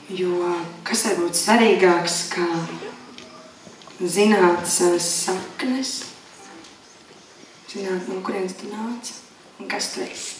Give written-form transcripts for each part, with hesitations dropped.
Jo kas var būt svarīgāks, kā zināt savas saknes, zināt, no kurienes tu nāc un kas tu esi.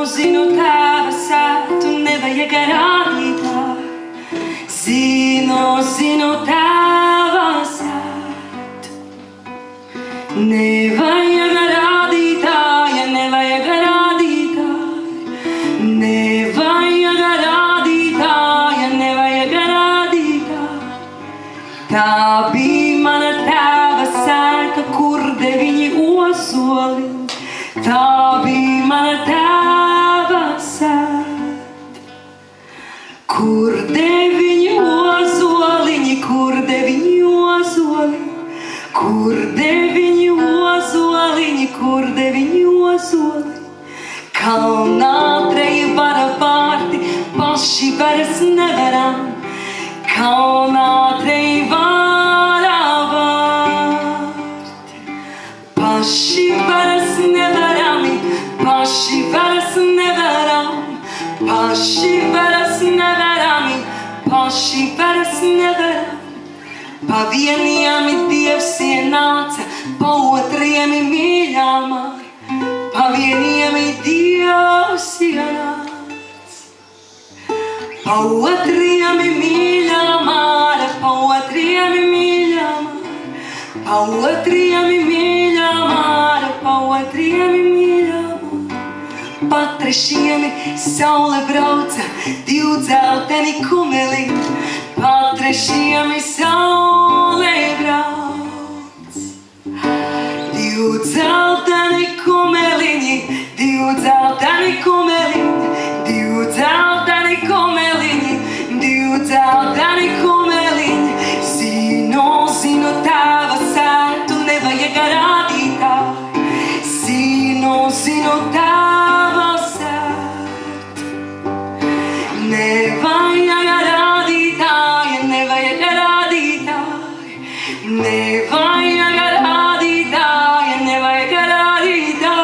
Zinu, tava sētu nevajag rādītāju. Zinu, tava sētu nevajag rādītāja, nevajag rādītāja, nevajag rādītāja, nevajag rādītāja. Tā bija mana tēva sēta, kur deviņi ozoli. Tā bija mana tēva sēta, kur deviņi ozoliņi, kur deviņi ozoliņi, kur deviņi ozoliņi, kur deviņi ozoliņi. Kalnā treji vara vārti, paši vairs nevaram. Kalnā treji vara vārti, paši vairs nevaram. Paši vairs nevaram, paši vairs nevaram, paši vairs nevaram. Pa vieniem Dievs ienāca, pa otriem mīļā māja, pa vieniem Dievs ienāca, pa otriem mīļā māja, pa otriem mīļā māja, pa otriem mīļā māja, pa otriem mīļā. Pa trešiem saule brauca, divu dzelteni kumeli. Pa trešiem saule brauca, divu dzelteni kumeliņi, divu dzelteni kumeliņi, divu dzelteni kumeliņi, divu dzelteni kumeliņi. Zinu, tava sētu nevajag rādītāju. Zinu, tava sētu nevajag rādītāja, nevajag rādītāja, nevajag rādītāja, nevajag rādītāja.